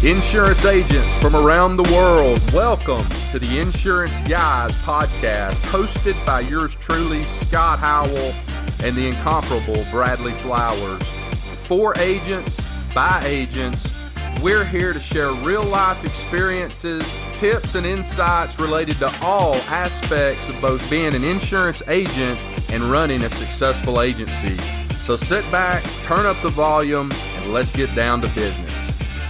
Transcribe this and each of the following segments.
Insurance agents from around the world, welcome to the Insurance Guys podcast, hosted by yours truly, Scott Howell, and the incomparable Bradley Flowers. For agents, by agents, we're here to share real-life experiences, tips, and insights related to all aspects of both being an insurance agent and running a successful agency. So sit back, turn up the volume, and let's get down to business.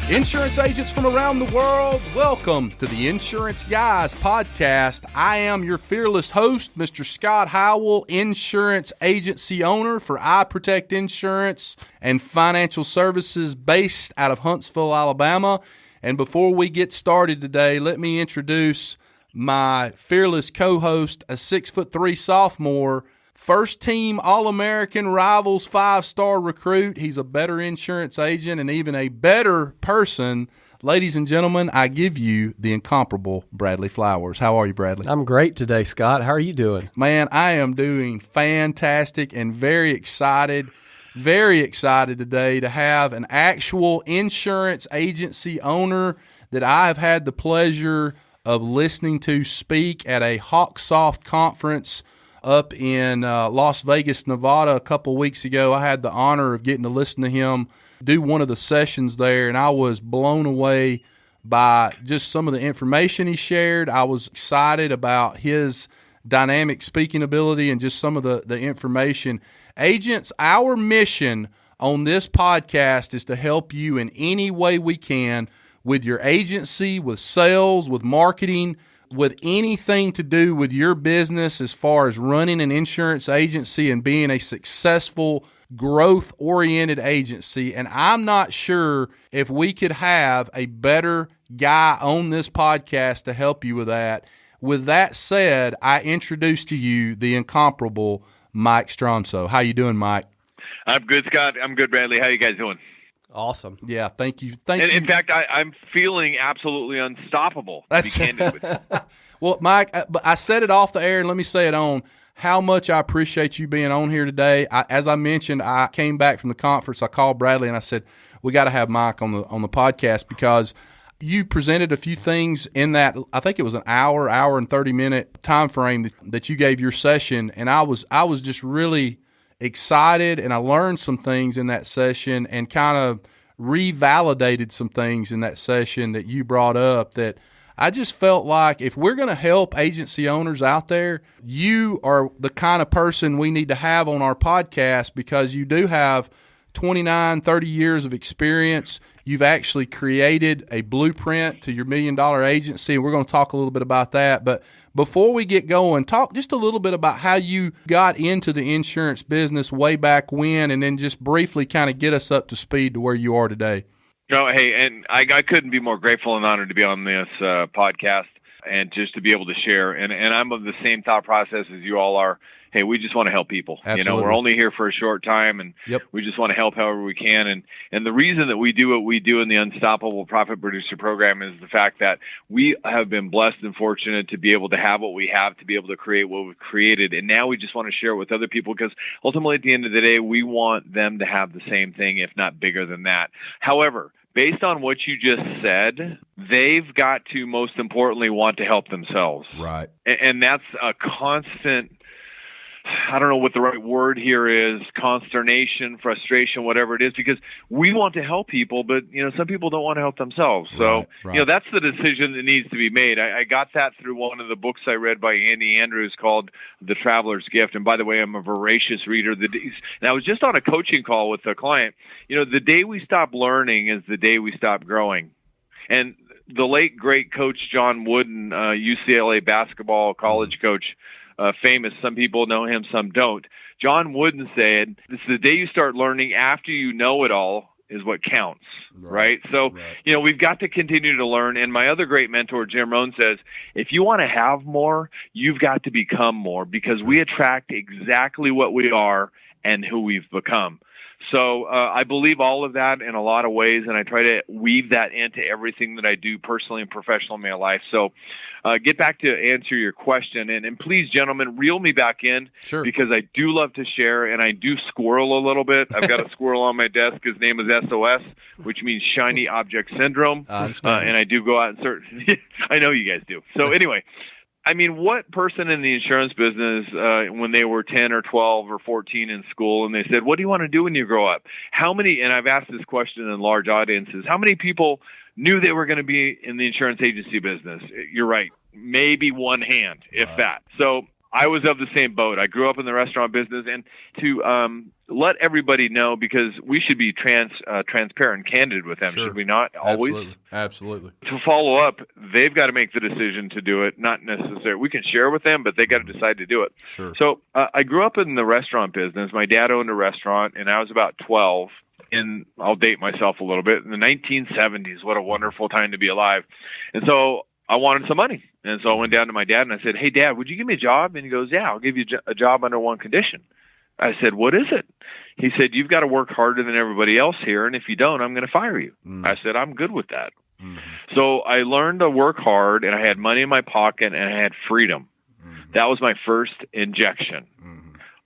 Insurance agents from around the world, welcome to the Insurance Guys podcast. I am your fearless host, Mr. Scott Howell, insurance agency owner for I Protect Insurance and Financial Services based out of Huntsville, Alabama. And before we get started today, let me introduce my fearless co-host, a 6'3" sophomore, first team All-American Rivals 5-star recruit. He's a better insurance agent and even a better person. Ladies and gentlemen, I give you the incomparable Bradley Flowers. How are you, Bradley? I'm great today, Scott. How are you doing? Man, I am doing fantastic and very excited today to have an actual insurance agency owner that I have had the pleasure of listening to speak at a HawkSoft conference up in Las Vegas, Nevada a couple weeks ago. I had the honor of getting to listen to him do one of the sessions there, and I was blown away by just some of the information he shared. I was excited about his dynamic speaking ability and just some of the information. Agents, our mission on this podcast is to help you in any way we can with your agency, with sales, with marketing, with anything to do with your business as far as running an insurance agency and being a successful, growth-oriented agency. And I'm not sure if we could have a better guy on this podcast to help you with that. With that said, I introduce to you the incomparable Mike Stromsoe. How you doing, Mike? I'm good, Scott. I'm good, Bradley. How you guys doing? Awesome. Yeah, thank you. In fact, I'm feeling absolutely unstoppable, to be candid with you. Well, Mike, I said it off the air, and let me say it on, how much I appreciate you being on here today. As I mentioned, I came back from the conference. I called Bradley, and I said, we got to have Mike on the podcast because you presented a few things in that, I think it was an hour and 30-minute time frame that you gave your session, and I was just really excited, and I learned some things in that session and kind of revalidated some things in that session that you brought up that I just felt like if we're going to help agency owners out there, you are the kind of person we need to have on our podcast because you do have 29, 30 years of experience. You've actually created a blueprint to your $1 million agency, and we're going to talk a little bit about that. But before we get going, talk just a little bit about how you got into the insurance business way back when, and then just briefly kind of get us up to speed to where you are today. No, hey, and I couldn't be more grateful and honored to be on this podcast and just to be able to share. And I'm of the same thought process as you all are. Hey, we just want to help people. Absolutely. You know, we're only here for a short time, and we just want to help however we can. And the reason that we do what we do in the Unstoppable Profit Producer Program is the fact that we have been blessed and fortunate to be able to have what we have, to be able to create what we've created. And now we just want to share it with other people because ultimately at the end of the day, we want them to have the same thing, if not bigger than that. However, based on what you just said, they've got to, most importantly, want to help themselves. Right. And that's a constant, I don't know what the right word here is, consternation, frustration, whatever it is, because we want to help people, but, some people don't want to help themselves. So, right. That's the decision that needs to be made. I got that through one of the books I read by Andy Andrews called The Traveler's Gift. And by the way, I'm a voracious reader. And I was just on a coaching call with a client. The day we stop learning is the day we stop growing. And the late, great coach John Wooden, UCLA basketball college coach, famous. Some people know him, some don't. John Wooden said, "This is the day you start learning. After you know it all is what counts." Right? So, we've got to continue to learn. And my other great mentor, Jim Rohn, says, if you want to have more, you've got to become more because we attract exactly what we are and who we've become. So I believe all of that in a lot of ways, and I try to weave that into everything that I do personally and professionally in my life. So get back to answer your question. And please, gentlemen, reel me back in. Sure. Because I do love to share, and I do squirrel a little bit. I've got a squirrel on my desk. His name is SOS, which means Shiny Object Syndrome. And I do go out and search. I know you guys do. So anyway, I mean, what person in the insurance business, when they were 10 or 12 or 14 in school, and they said, what do you want to do when you grow up? How many, and I've asked this question in large audiences, how many people knew they were going to be in the insurance agency business? You're right. Maybe one hand, if that. So I was of the same boat. I grew up in the restaurant business, and to let everybody know, because we should be transparent and candid with them, should we not? Always? Absolutely. To follow up, they've got to make the decision to do it, not necessarily. We can share with them, but they got to decide to do it. Sure. So I grew up in the restaurant business. My dad owned a restaurant, and I was about 12. I'll date myself a little bit, in the 1970s. What a wonderful time to be alive. And so I wanted some money. And so I went down to my dad and I said, hey, Dad, would you give me a job? And he goes, yeah, I'll give you a job under one condition. I said, what is it? He said, you've got to work harder than everybody else here, and if you don't, I'm going to fire you. I said, I'm good with that. So I learned to work hard, and I had money in my pocket, and I had freedom. That was my first injection.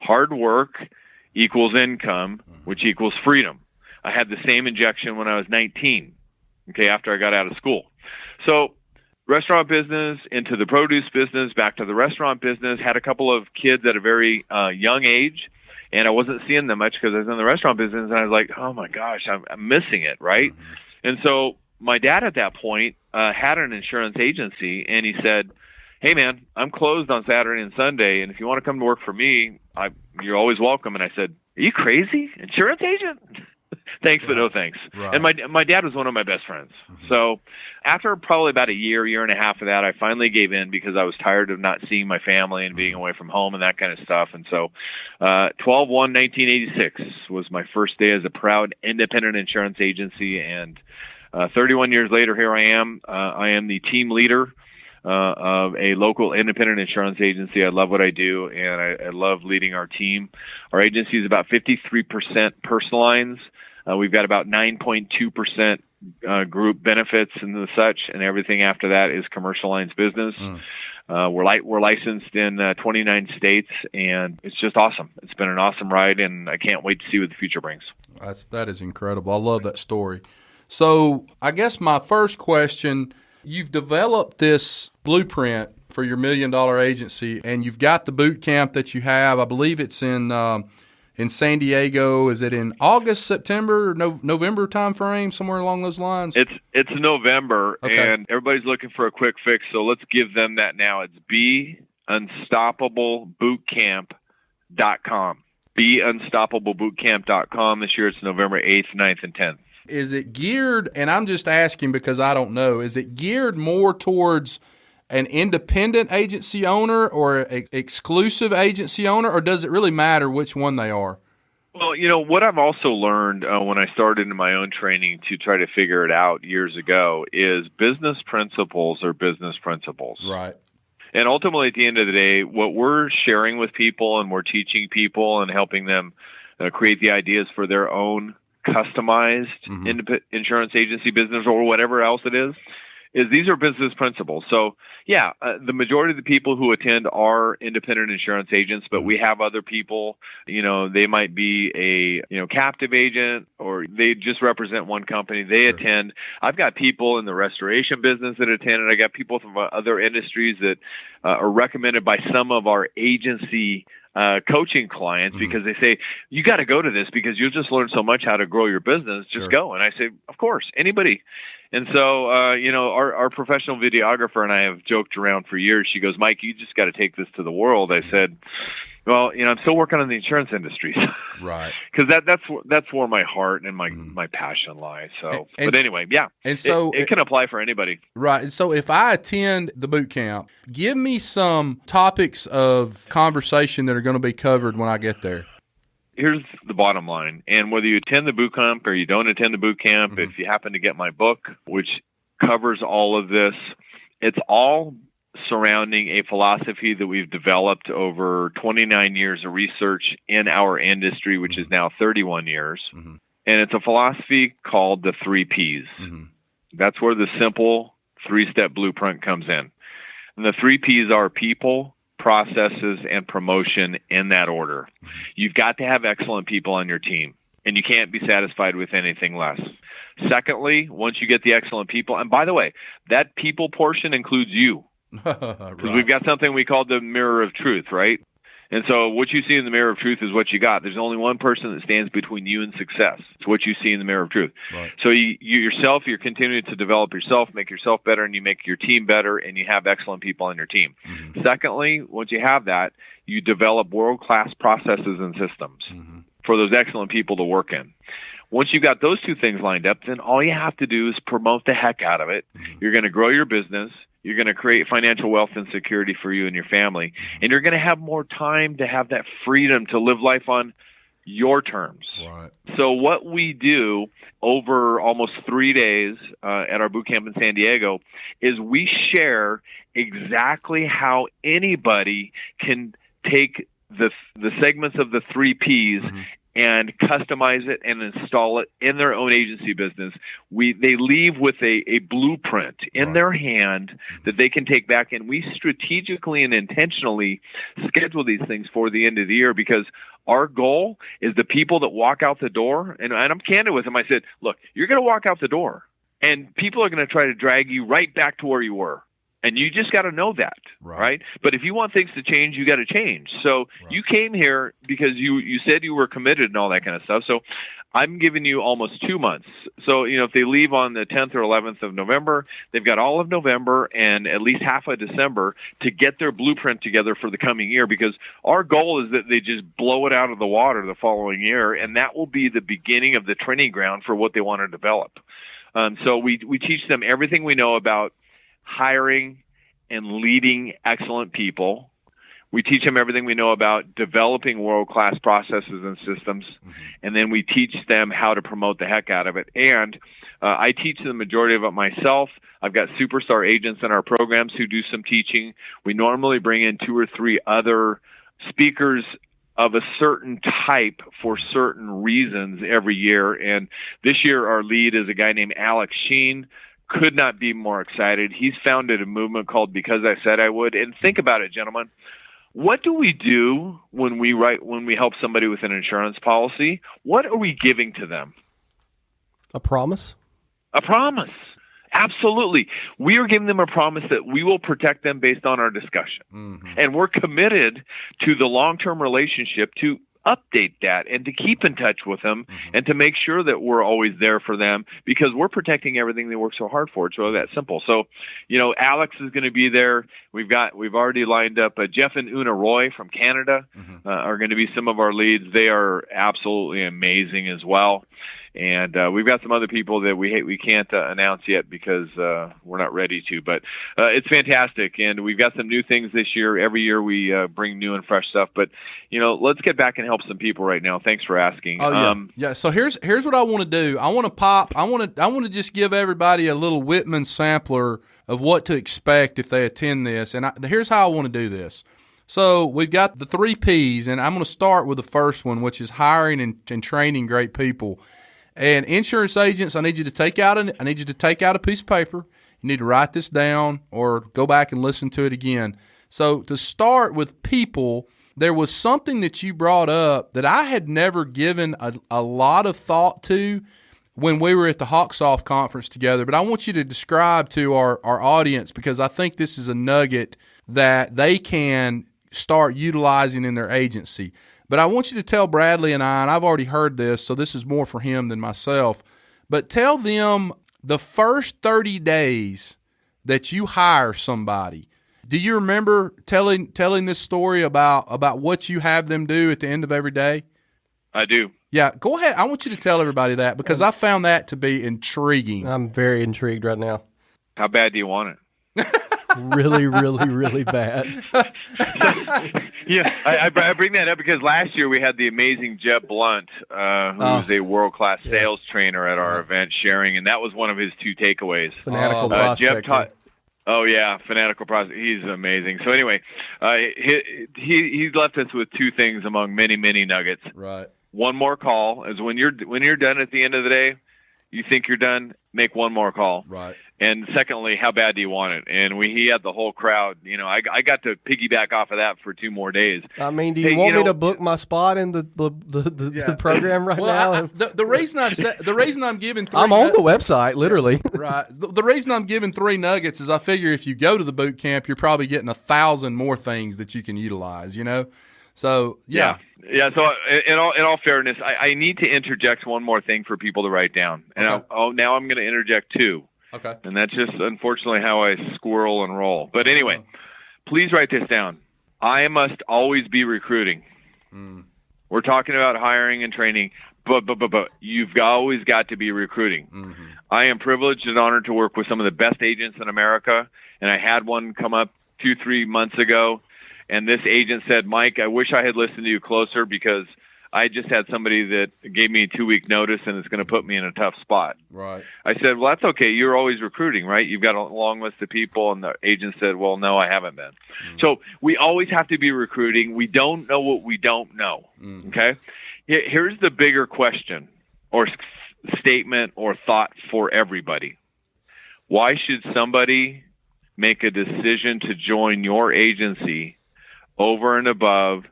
Hard work equals income, which equals freedom. I had the same injection when I was 19, after I got out of school. So restaurant business, into the produce business, back to the restaurant business, had a couple of kids at a very young age, and I wasn't seeing them much because I was in the restaurant business, and I was like, oh my gosh, I'm missing it, right? And so my dad at that point had an insurance agency, and he said, hey man, I'm closed on Saturday and Sunday, and if you want to come to work for me, you're always welcome. And I said, are you crazy? Insurance agent? Thanks, but no thanks. Right. And my dad was one of my best friends. So after probably about a year and a half of that, I finally gave in because I was tired of not seeing my family and being away from home and that kind of stuff. And so 12/1/1986 was my first day as a proud independent insurance agency. And 31 years later, here I am. I am the team leader of a local independent insurance agency. I love what I do, and I love leading our team. Our agency is about 53% personal lines. We've got about 9.2% group benefits and the such, and everything after that is commercial lines business. We're licensed in 29 states, and it's just awesome. It's been an awesome ride, and I can't wait to see what the future brings. That is incredible. I love that story. So I guess my first question, you've developed this blueprint for your $1 million agency, and you've got the boot camp that you have. I believe it's in San Diego. Is it in August, September, November time frame, somewhere along those lines? It's November, and everybody's looking for a quick fix, so let's give them that now. It's Be Unstoppable Bootcamp.com. Be Unstoppable Bootcamp.com. This year it's November 8th, 9th, and 10th. Is it geared, and I'm just asking because I don't know, is it geared more towards an independent agency owner or an exclusive agency owner, or does it really matter which one they are? Well, what I've also learned when I started in my own training to try to figure it out years ago is business principles are business principles. Right. And ultimately, at the end of the day, what we're sharing with people and we're teaching people and helping them create the ideas for their own customized insurance agency business or whatever else it is these are business principles. So, the majority of the people who attend are independent insurance agents, but we have other people, they might be a, captive agent, or they just represent one company. They attend. I've got people in the restoration business that attend, and I got people from other industries that are recommended by some of our agency coaching clients because they say, you got to go to this because you'll just learn so much how to grow your business. Just go. And I say, of course, anybody. And so, our professional videographer and I have joked around for years. She goes, Mike, you just got to take this to the world. I said, well, I'm still working on the insurance industry. Right. Because that's where my heart and my passion lies. So, but anyway, And so it can apply for anybody. Right. And so if I attend the boot camp, give me some topics of conversation that are going to be covered when I get there. Here's the bottom line. And whether you attend the boot camp or you don't attend the boot camp, if you happen to get my book, which covers all of this, it's all surrounding a philosophy that we've developed over 29 years of research in our industry, which is now 31 years. And it's a philosophy called the 3 Ps. That's where the simple 3-step blueprint comes in. And the 3 Ps are people, processes, and promotion in that order. You've got to have excellent people on your team, and you can't be satisfied with anything less. Secondly, once you get the excellent people, and by the way, that people portion includes you. Because we've got something we call the mirror of truth, right? And so what you see in the mirror of truth is what you got. There's only one person that stands between you and success. It's what you see in the mirror of truth. Right. So you yourself, you're continuing to develop yourself, make yourself better, and you make your team better, and you have excellent people on your team. Mm-hmm. Secondly, once you have that, you develop world-class processes and systems for those excellent people to work in. Once you've got those 2 things lined up, then all you have to do is promote the heck out of it. Mm-hmm. You're going to grow your business. You're going to create financial wealth and security for you and your family. And you're going to have more time to have that freedom to live life on your terms. Right. So what we do over almost 3 days at our boot camp in San Diego is we share exactly how anybody can take the segments of the 3 Ps and customize it and install it in their own agency business. They leave with a blueprint in their hand that they can take back, and we strategically and intentionally schedule these things for the end of the year, because our goal is the people that walk out the door, and I'm candid with them. I said, look, you're going to walk out the door, and people are going to try to drag you right back to where you were. And you just got to know that, right? But if you want things to change, you got to change. So you came here because you said you were committed and all that kind of stuff. So I'm giving you almost 2 months. So, if they leave on the 10th or 11th of November, they've got all of November and at least half of December to get their blueprint together for the coming year, because our goal is that they just blow it out of the water the following year, and that will be the beginning of the training ground for what they want to develop. So we teach them everything we know about hiring and leading excellent people. We teach them everything we know about developing world-class processes and systems, and then we teach them how to promote the heck out of it. And I teach the majority of it myself. I've got superstar agents in our programs who do some teaching. We normally bring in 2 or 3 other speakers of a certain type for certain reasons every year. And this year our lead is a guy named Alex Sheen. Could not be more excited. He's founded a movement called Because I Said I Would. And think about it, gentlemen. What do we do when we help somebody with an insurance policy? What are we giving to them? A promise? A promise. Absolutely. We are giving them a promise that we will protect them based on our discussion. And we're committed to the long-term relationship to update that and to keep in touch with them and to make sure that we're always there for them, because we're protecting everything they work so hard for. It's really that simple. So, Alex is going to be there. We've already lined up Jeff and Una Roy from Canada are going to be some of our leads. They are absolutely amazing as well. And we've got some other people that we can't announce yet because we're not ready to. But it's fantastic, and we've got some new things this year. Every year we bring new and fresh stuff. But let's get back and help some people right now. Thanks for asking. Oh yeah. So here's what I want to do. I want to just give everybody a little Whitman sampler of what to expect if they attend this. And here's how I want to do this. So we've got the 3 Ps, and I'm going to start with the first one, which is hiring and training great people. And insurance agents, I need you to take out a piece of paper. You need to write this down or go back and listen to it again. So to start with people, there was something that you brought up that I had never given a lot of thought to when we were at the Hawksoft conference together. But I want you to describe to our audience, because I think this is a nugget that they can start utilizing in their agency. But I want you to tell Bradley and I've already heard this, so this is more for him than myself, but tell them the first 30 days that you hire somebody. Do you remember telling this story about what you have them do at the end of every day? I do. Yeah, go ahead. I want you to tell everybody that, because I found that to be intriguing. I'm very intrigued right now. How bad do you want it? Really, really, really bad. Yeah, I bring that up because last year we had the amazing Jeb Blunt, who was a world-class sales trainer at our event, sharing, and that was one of his 2 takeaways. Fanatical prospector. Fanatical prospect. He's amazing. So anyway, he's left us with 2 things among many, many nuggets. Right. One more call is when you're done at the end of the day, You think you're done? Make one more call. Right. And secondly, how bad do you want it? And he had the whole crowd. I got to piggyback off of that for 2 more days. I mean, do you want me to book my spot in the program right now? The reason I'm giving 3 I'm on the website, literally. Right. The reason I'm giving 3 nuggets is I figure if you go to the boot camp, you're probably getting 1,000 more things that you can utilize. So yeah. So in all fairness, I need to interject one more thing for people to write down, and okay. now I'm going to interject 2. Okay. And that's just unfortunately how I squirrel and roll. But anyway, please write this down. I must always be recruiting. We're talking about hiring and training, but you've always got to be recruiting. Mm-hmm. I am privileged and honored to work with some of the best agents in America, and I had one come up 2-3 months ago. And this agent said, Mike, I wish I had listened to you closer because I just had somebody that gave me a 2-week notice and it's going to put me in a tough spot. Right. I said, well, that's okay. You're always recruiting, right? You've got a long list of people. And the agent said, well, no, I haven't been. So we always have to be recruiting. We don't know what we don't know. Okay. Here's the bigger question or statement or thought for everybody. Why should somebody make a decision to join your agency over and above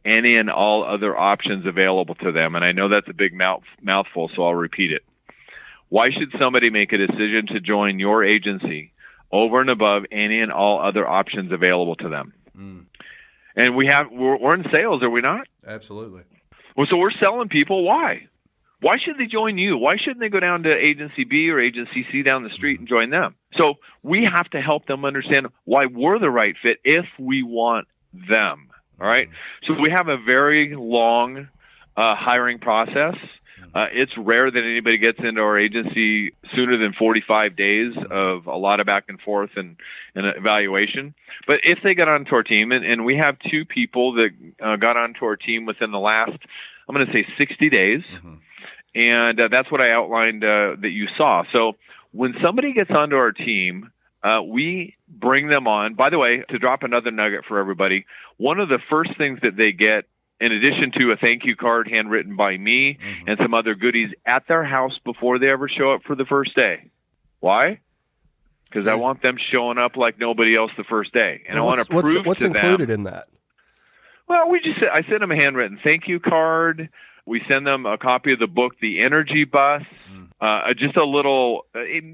any and all other options available to them? And I know that's a big mouthful, so I'll repeat it. Why should somebody make a decision to join your agency over and above any and all other options available to them? And we're in sales, are we not? Absolutely. Well, so we're selling people. Why? Why should they join you? Why shouldn't they go down to agency B or agency C down the street and join them? So we have to help them understand why we're the right fit if we want them. All right. So we have a very long hiring process. It's rare that anybody gets into our agency sooner than 45 days of a lot of back and forth and evaluation. But if they got onto our team, and we have 2 people that got onto our team within the last, I'm going to say 60 days. And that's what I outlined that you saw. So when somebody gets onto our team, we bring them on. By the way, to drop another nugget for everybody, one of the first things that they get, in addition to a thank you card handwritten by me and some other goodies at their house before they ever show up for the first day. Why? Because I want them showing up like nobody else the first day. And I want to prove to them. What's included in that? Well, I send them a handwritten thank you card. We send them a copy of the book, The Energy Bus, just a little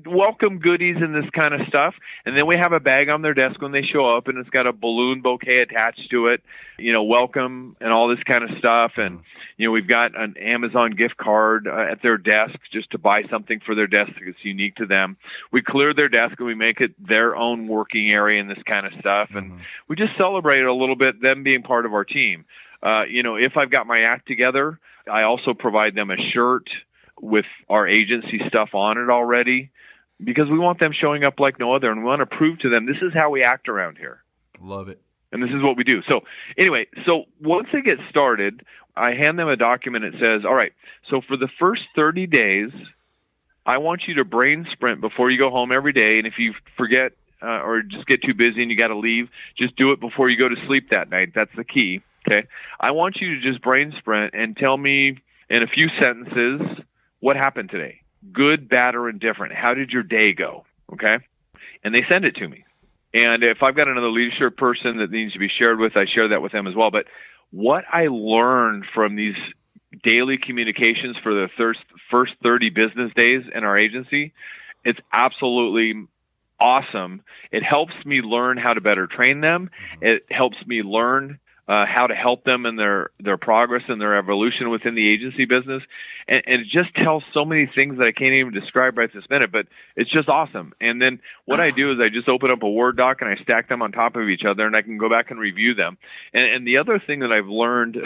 welcome goodies and this kind of stuff. And then we have a bag on their desk when they show up, and it's got a balloon bouquet attached to it, welcome and all this kind of stuff. And, we've got an Amazon gift card at their desk just to buy something for their desk that's unique to them. We clear their desk and we make it their own working area and this kind of stuff. And we just celebrate a little bit them being part of our team. If I've got my act together, I also provide them a shirt with our agency stuff on it already because we want them showing up like no other, and we want to prove to them this is how we act around here. Love it. And this is what we do. So anyway, once they get started, I hand them a document that says, all right, so for the first 30 days, I want you to brain sprint before you go home every day, and if you forget or just get too busy and you got to leave, just do it before you go to sleep that night. That's the key. Okay, I want you to just brain sprint and tell me in a few sentences what happened today. Good, bad, or indifferent. How did your day go? Okay, and they send it to me. And if I've got another leadership person that needs to be shared with, I share that with them as well. But what I learned from these daily communications for the first 30 business days in our agency, it's absolutely awesome. It helps me learn how to better train them. It helps me learn how to help them in their progress and their evolution within the agency business. And it just tells so many things that I can't even describe right this minute, but it's just awesome. And then what I do is I just open up a Word doc and I stack them on top of each other, and I can go back and review them. And the other thing that I've learned,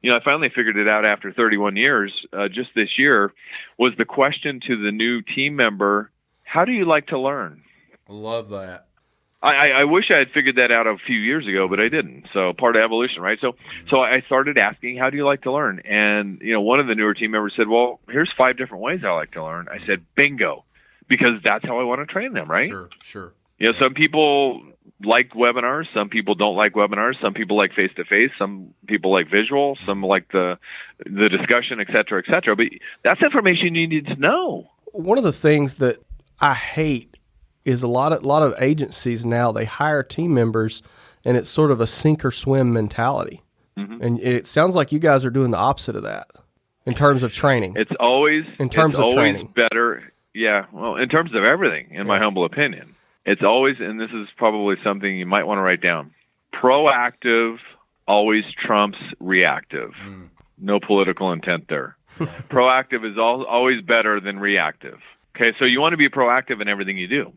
I finally figured it out after 31 years, just this year, was the question to the new team member, how do you like to learn? Love that. I wish I had figured that out a few years ago, but I didn't. So part of evolution, right? So I started asking, how do you like to learn? And, one of the newer team members said, well, here's 5 different ways I like to learn. I said, bingo, because that's how I want to train them, right? Sure. Some people like webinars. Some people don't like webinars. Some people like face-to-face. Some people like visual. Some like the discussion, et cetera, et cetera. But that's information you need to know. One of the things that I hate is a lot of agencies now, they hire team members and it's sort of a sink or swim mentality. Mm-hmm. And it sounds like you guys are doing the opposite of that in terms of training. It's always training. Better. Yeah. Well, in terms of everything, in my humble opinion, it's always, and this is probably something you might want to write down, proactive always trumps reactive. No political intent there. Proactive is always better than reactive. Okay, so you want to be proactive in everything you do.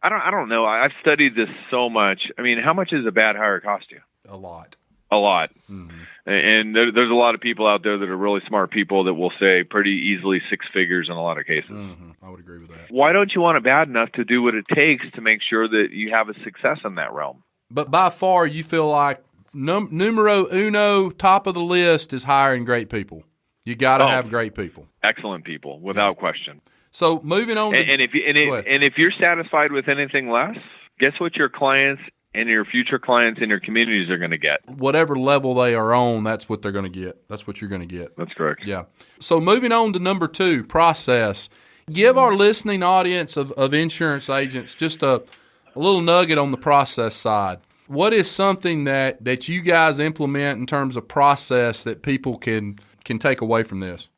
I don't know. I've studied this so much. I mean, how much does a bad hire cost you? A lot. Mm-hmm. And there's a lot of people out there that are really smart people that will say pretty easily 6 figures in a lot of cases. Mm-hmm. I would agree with that. Why don't you want it bad enough to do what it takes to make sure that you have a success in that realm? But by far, you feel like numero uno, top of the list is hiring great people. You got to have great people. Excellent people, without question. So moving on. And if you're satisfied with anything less, guess what your clients and your future clients in your communities are going to get? Whatever level they are on, that's what they're going to get. That's what you're going to get. That's correct. Yeah. So moving on to number 2, process. Give our listening audience of insurance agents just a little nugget on the process side. What is something that you guys implement in terms of process that people can take away from this?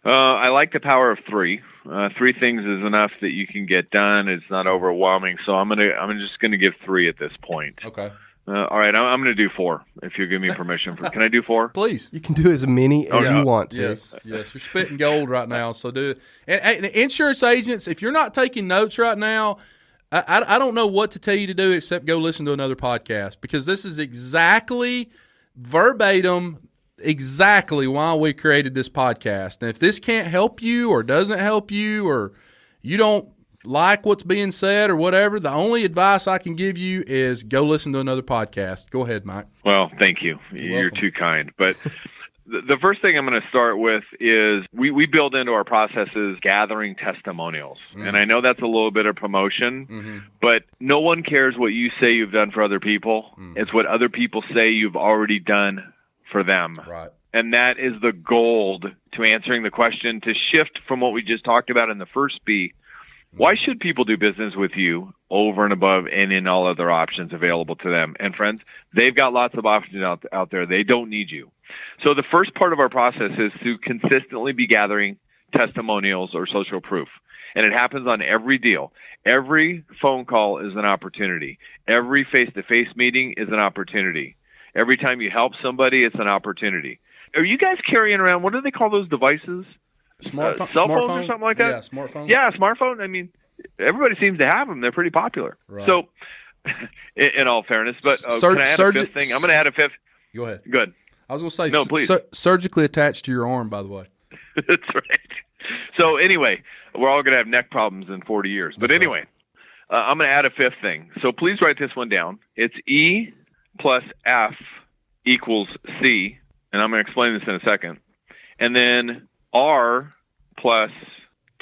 I like the power of 3. 3 things is enough that you can get done. It's not overwhelming, so I'm just gonna give 3 at this point. Okay. All right, I'm gonna do 4 if you give me permission. Can I do 4? Please. You can do as many as you want to. Yes, you're spitting gold right now. So do it. And insurance agents, if you're not taking notes right now, I don't know what to tell you to do except go listen to another podcast, because this is exactly verbatim. Exactly why we created this podcast. And if this can't help you or doesn't help you or you don't like what's being said or whatever, the only advice I can give you is go listen to another podcast. Go ahead, Mike. Well, thank you. You're too kind. But the first thing I'm going to start with is we build into our processes gathering testimonials. Mm-hmm. And I know that's a little bit of promotion, but no one cares what you say you've done for other people. Mm-hmm. It's what other people say you've already done for them. Right. And that is the gold to answering the question, to shift from what we just talked about in the first B. Why should people do business with you over and above any and all other options available to them? And friends, they've got lots of options out there. They don't need you. So the first part of our process is to consistently be gathering testimonials or social proof. And it happens on every deal. Every phone call is an opportunity. Every face-to-face meeting is an opportunity. Every time you help somebody, it's an opportunity. Are you guys carrying around, what do they call those devices? Cell phones or something like that? Yeah, smartphone. Yeah, smartphone. I mean, everybody seems to have them. They're pretty popular. Right. So, in all fairness, but can I add a fifth thing? I'm going to add a fifth. Go ahead. Good. I was going to say, no, please. Surgically attached to your arm, by the way. That's right. So anyway, we're all going to have neck problems in 40 years. But anyway, I'm going to add a fifth thing. So please write this one down. It's E plus F equals C, and I'm going to explain this in a second. And then R plus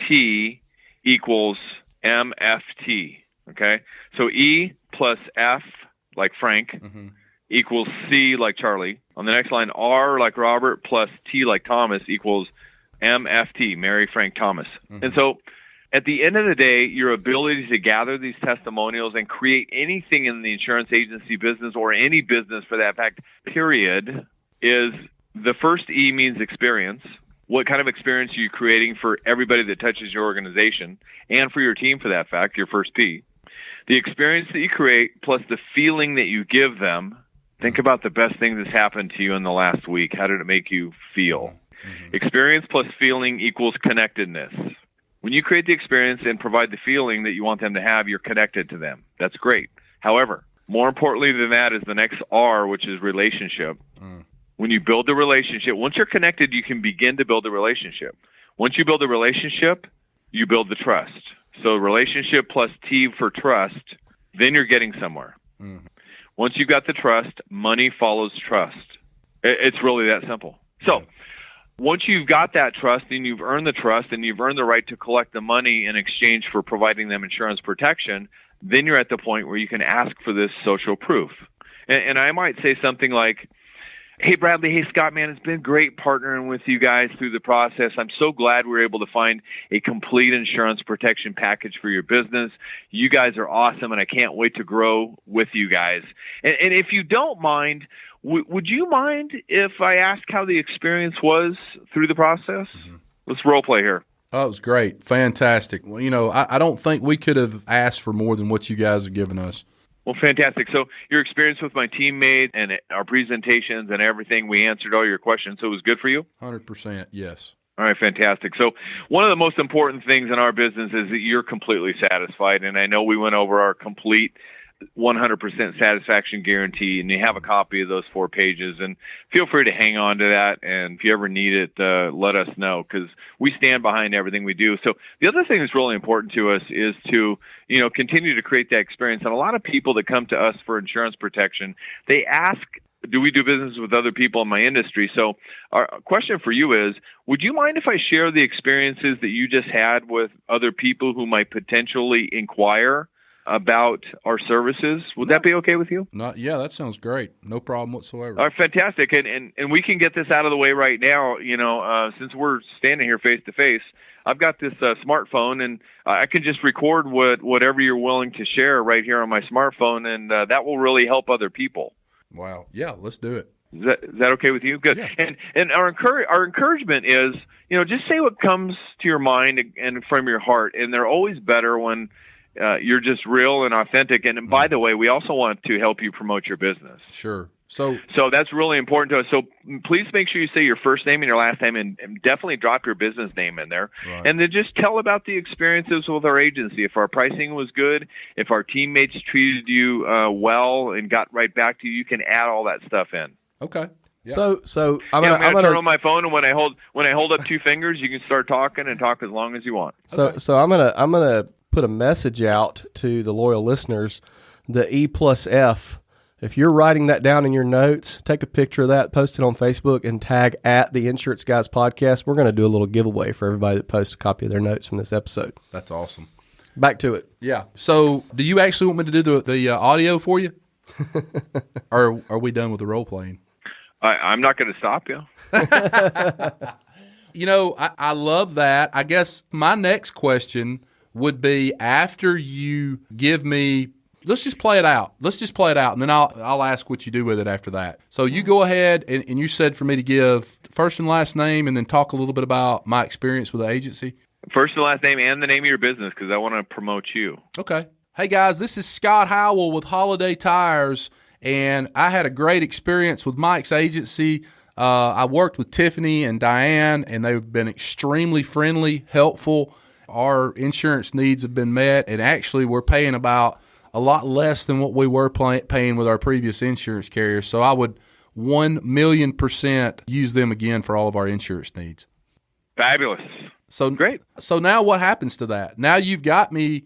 T equals MFT, okay? So E plus F, like Frank, equals C, like Charlie. On the next line, R, like Robert, plus T, like Thomas, equals MFT, Mary, Frank, Thomas. And so at the end of the day, your ability to gather these testimonials and create anything in the insurance agency business, or any business for that fact, period, is the first E means experience. What kind of experience are you creating for everybody that touches your organization, and for your team for that fact, your first P? The experience that you create plus the feeling that you give them. Think about the best thing that's happened to you in the last week. How did it make you feel? Experience plus feeling equals connectedness. When you create the experience and provide the feeling that you want them to have, you're connected to them. That's great. However, more importantly than that is the next R, which is relationship. When you build a relationship, once you're connected, you can begin to build a relationship. Once you build a relationship, you build the trust. So relationship plus T for trust, then you're getting somewhere. Once you've got the trust, money follows trust. It's really that simple. So once you've got that trust and you've earned the trust and you've earned the right to collect the money in exchange for providing them insurance protection, then you're at the point where you can ask for this social proof. And I might say something like, Hey, Bradley. Hey, Scott, man. It's been great partnering with you guys through the process. I'm so glad we were able to find a complete insurance protection package for your business. You guys are awesome, and I can't wait to grow with you guys. And if you don't mind, would you mind if I ask how the experience was through the process? Mm-hmm. Let's role play here. Oh, it was great. Fantastic. Well, I don't think we could have asked for more than what you guys have given us. Well, fantastic. So your experience with my teammate and our presentations and everything, we answered all your questions, so it was good for you? 100%, yes. All right, fantastic. So one of the most important things in our business is that you're completely satisfied, and I know we went over our complete 100% satisfaction guarantee, and you have a copy of those 4 pages, and feel free to hang on to that, and if you ever need it, let us know, because we stand behind everything we do. So the other thing that's really important to us is to continue to create that experience. And a lot of people that come to us for insurance protection, they ask, do we do business with other people in my industry? So our question for you is, would you mind if I share the experiences that you just had with other people who might potentially inquire about our services? Would that be okay with you? Yeah, that sounds great. No problem whatsoever. All right, fantastic. And we can get this out of the way right now. Since we're standing here face to face, I've got this smartphone, and I can just record whatever you're willing to share right here on my smartphone, and that will really help other people. Wow. Yeah, let's do it. Is that okay with you? Good. Yeah. And our encouragement is, just say what comes to your mind and from your heart, and they're always better when you're just real and authentic. And by the way, we also want to help you promote your business. Sure. So that's really important to us. So please make sure you say your first name and your last name, and definitely drop your business name in there. Right. And then just tell about the experiences with our agency. If our pricing was good, if our teammates treated you well and got right back to you, you can add all that stuff in. Okay. Yeah. So I'm gonna turn on my phone, and when I hold up 2 fingers, you can start talking and talk as long as you want. So I'm gonna put a message out to the loyal listeners, the E+F. If you're writing that down in your notes, take a picture of that, post it on Facebook, and tag at the Insurance Guys Podcast. We're going to do a little giveaway for everybody that posts a copy of their notes from this episode. That's awesome. Back to it. Yeah. So do you actually want me to do the audio for you? Or are we done with the role playing? I'm not going to stop you. I love that. I guess my next question would be, after you give me, let's just play it out, and then I'll ask what you do with it after that. So you go ahead, and you said for me to give first and last name, and then talk a little bit about my experience with the agency. First and last name and the name of your business, because I want to promote you. Okay. Hey, guys, this is Scott Howell with Holiday Tires, and I had a great experience with Mike's agency. I worked with Tiffany and Diane, and they've been extremely friendly, helpful. Our insurance needs have been met, and actually we're paying about a lot less than what we were paying with our previous insurance carrier. So I would 1,000,000% use them again for all of our insurance needs. Fabulous. So great. So now what happens to that? Now you've got me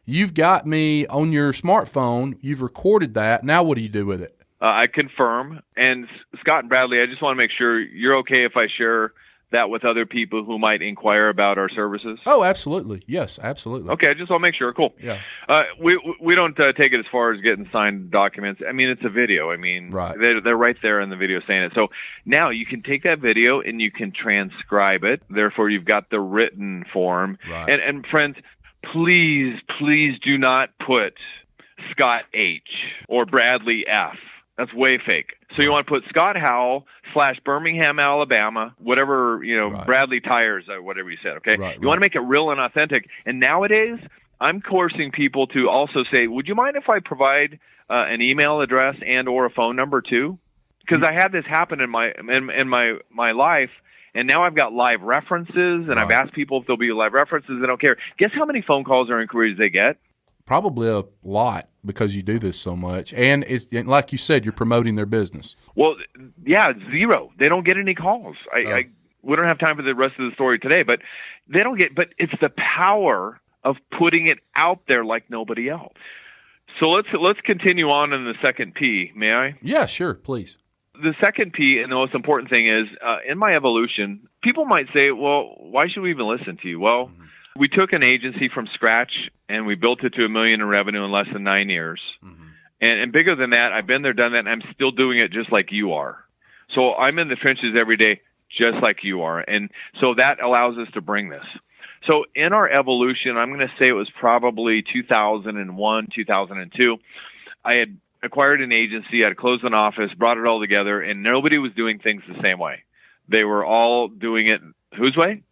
on your smartphone. You've recorded that. Now what do you do with it? I confirm. And Scott and Bradley, I just want to make sure you're okay if I share that with other people who might inquire about our services? Oh, absolutely. Yes, absolutely. Okay, I just want to make sure. Cool. Yeah. We don't take it as far as getting signed documents. I mean, it's a video. I mean, right. They're right there in the video saying it. So now you can take that video and you can transcribe it. Therefore, you've got the written form. Right. And friends, please do not put Scott H. or Bradley F. That's way fake. So you want to put Scott Howell / Birmingham, Alabama, whatever, right. Bradley Tires, whatever you said, okay? Right, you want to make it real and authentic. And nowadays, I'm coercing people to also say, would you mind if I provide an email address and or a phone number too? Because I had this happen in my life, and now I've got live references, and right. I've asked people if there'll be live references. They don't care. Guess how many phone calls or inquiries they get? Probably a lot, because you do this so much. And like you said, you're promoting their business. Well, yeah, zero. They don't get any calls. We don't have time for the rest of the story today, but they don't get. But it's the power of putting it out there like nobody else. So let's continue on in the second P. May I? Yeah, sure, please. The second P, and the most important thing is, in my evolution, people might say, well, why should we even listen to you? Well, we took an agency from scratch, and we built it to $1 million in revenue in less than 9 years. Mm-hmm. And bigger than that, I've been there, done that, and I'm still doing it just like you are. So I'm in the trenches every day, just like you are. And so that allows us to bring this. So in our evolution, I'm going to say it was probably 2001, 2002. I had acquired an agency, I had closed an office, brought it all together, and nobody was doing things the same way. They were all doing it whose way?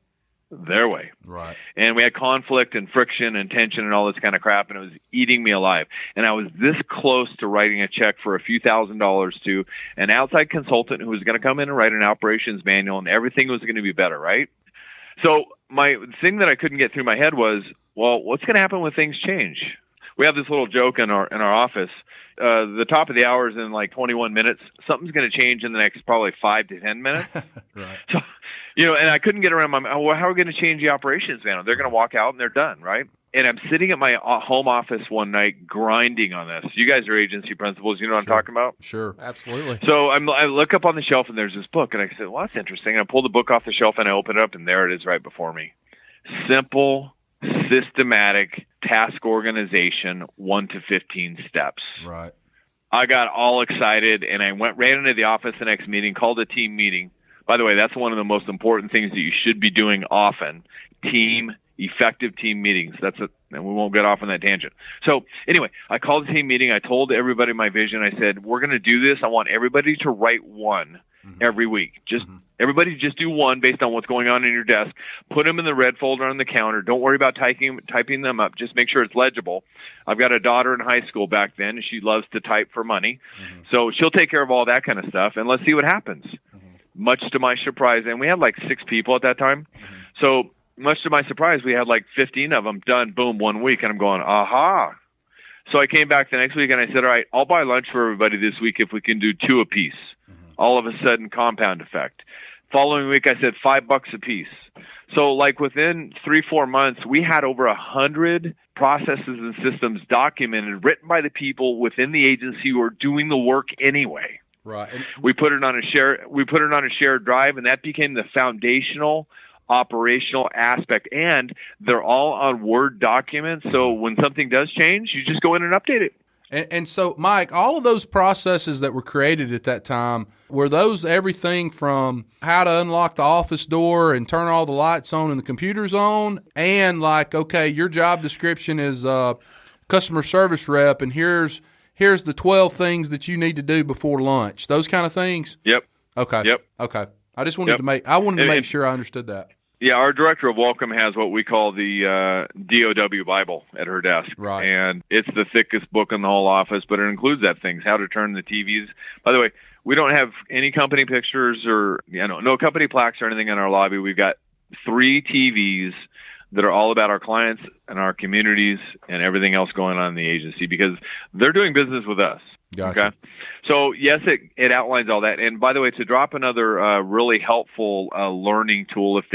Their way. Right. And we had conflict and friction and tension and all this kind of crap, and it was eating me alive. And I was this close to writing a check for a few $1,000s to an outside consultant who was going to come in and write an operations manual, and everything was going to be better, right? So my thing that I couldn't get through my head was, well, what's going to happen when things change? We have this little joke in our office. The top of the hour is in like 21 minutes. Something's going to change in the next probably 5 to 10 minutes. Right. So, and I couldn't get around my mind. Well, how are we going to change the operations manual? They're going to walk out and they're done, right? And I'm sitting at my home office one night grinding on this. You guys are agency principals. You know what I'm talking about? Sure. Absolutely. So I look up on the shelf and there's this book, and I said, well, that's interesting. And I pulled the book off the shelf and I open it up, and there it is right before me. Simple, systematic task organization, 1 to 15 steps. Right. I got all excited, and I ran into the office the next meeting, called a team meeting. By the way, that's one of the most important things that you should be doing often, effective team meetings. And we won't get off on that tangent. So anyway, I called a team meeting. I told everybody my vision. I said, we're going to do this. I want everybody to write one every week. Everybody just do one based on what's going on in your desk. Put them in the red folder on the counter. Don't worry about typing them up. Just make sure it's legible. I've got a daughter in high school back then, and she loves to type for money. So she'll take care of all that kind of stuff, and let's see what happens. Much to my surprise, and we had like 6 people at that time. So much to my surprise, we had like 15 of them done, boom, 1 week, and I'm going, aha. So I came back the next week, and I said, all right, I'll buy lunch for everybody this week if we can do 2 apiece. All of a sudden, compound effect. Following week, I said $5 a piece. So like within 3-4 months, we had over 100 processes and systems documented, written by the people within the agency who are doing the work anyway. Right. We put it on a shared drive, and that became the foundational operational aspect. And they're all on Word documents. So when something does change, you just go in and update it. And so, Mike, all of those processes that were created at that time, were those everything from how to unlock the office door and turn all the lights on and the computers on, and like, okay, your job description is customer service rep, and here's the 12 things that you need to do before lunch, those kind of things? Yep. Okay. Yep. Okay. I just wanted to make sure I understood that. Yeah, our director of welcome has what we call the DOW Bible at her desk. Right. And it's the thickest book in the whole office, but it includes that things, how to turn the TVs. By the way, we don't have any company pictures or no company plaques or anything in our lobby. We've got 3 TVs that are all about our clients and our communities and everything else going on in the agency because they're doing business with us. Gotcha. Okay. So yes, it outlines all that. And by the way, to drop another really helpful learning tool, if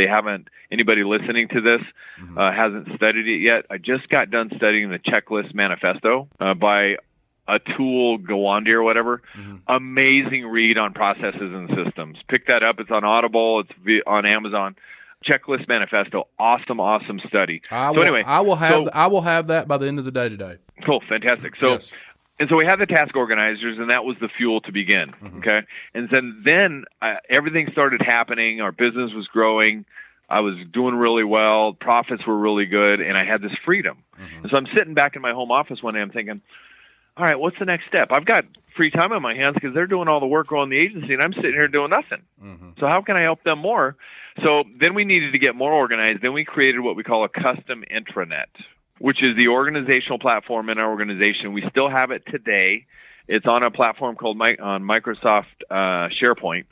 anybody listening to this hasn't studied it yet, I just got done studying the Checklist Manifesto by a tool, Gawandi or whatever. Amazing read on processes and systems. Pick that up. It's on Audible. It's on Amazon. Checklist Manifesto. Awesome study. I will have that by the end of the day today. Cool. Fantastic. So. Yes. And so we had the task organizers, and that was the fuel to begin, okay? And then everything started happening. Our business was growing. I was doing really well. Profits were really good, and I had this freedom. And so I'm sitting back in my home office one day. I'm thinking, all right, what's the next step? I've got free time on my hands because they're doing all the work growing the agency, and I'm sitting here doing nothing. So how can I help them more? So then we needed to get more organized. Then we created what we call a custom intranet, which is the organizational platform in our organization. We still have it today. It's on a platform called Microsoft SharePoint.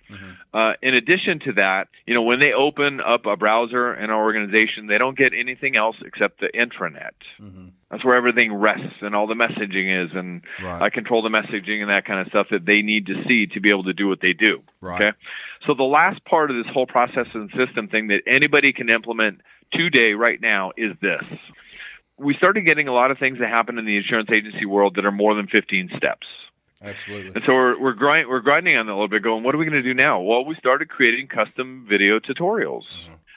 In addition to that, when they open up a browser in our organization, they don't get anything else except the intranet. That's where everything rests and all the messaging is, and I control the messaging and that kind of stuff that they need to see to be able to do what they do. Okay? So the last part of this whole process and system thing that anybody can implement today, right now, is this. We started getting a lot of things that happen in the insurance agency world that are more than 15 steps. Absolutely. And so we're grinding on that a little bit, going, what are we going to do now? Well, we started creating custom video tutorials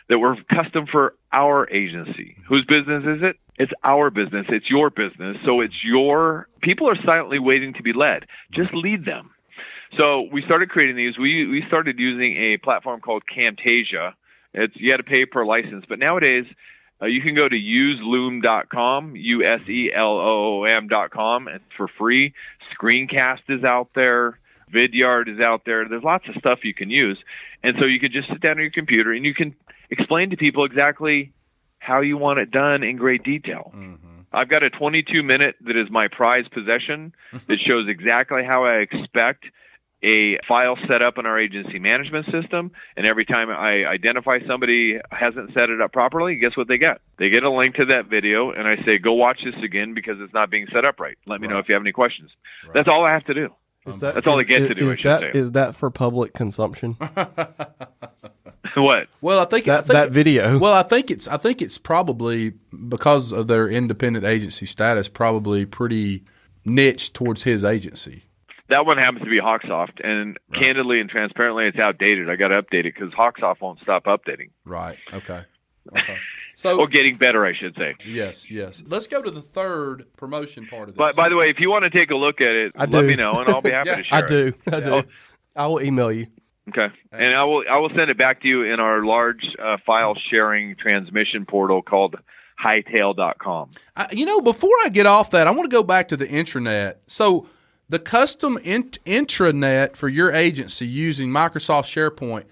that were custom for our agency. Whose business is it? It's our business. It's your business. So people are silently waiting to be led. Just lead them. So we started creating these. We started using a platform called Camtasia. You had to pay per license, but nowadays you can go to useloom.com, useloom.com. It's for free. Screencast is out there. Vidyard is out there. There's lots of stuff you can use. And so you can just sit down on your computer and you can explain to people exactly how you want it done in great detail. Mm-hmm. I've got a 22-minute that is my prized possession that shows exactly how I expect a file set up in our agency management system. And every time I identify somebody hasn't set it up properly, guess what they get? They get a link to that video, and I say, go watch this again because it's not being set up right. Let me know if you have any questions. Right. That's all I have to do. That's all I get to do, Is that for public consumption? What? Well, I think that video. Well, I think it's probably, because of their independent agency status, probably pretty niche towards his agency. That one happens to be Hawksoft, and candidly and transparently, it's outdated. I got to update it because Hawksoft won't stop updating. Right. Okay. Or getting better, I should say. Yes. Let's go to the third promotion part of this. By the way, if you want to take a look at it, let me know, and I'll be happy to share I do. I will email you. Okay, and I will send it back to you in our large file sharing transmission portal called hightail.com. Before I get off that, I want to go back to the intranet. So the custom intranet for your agency using Microsoft SharePoint,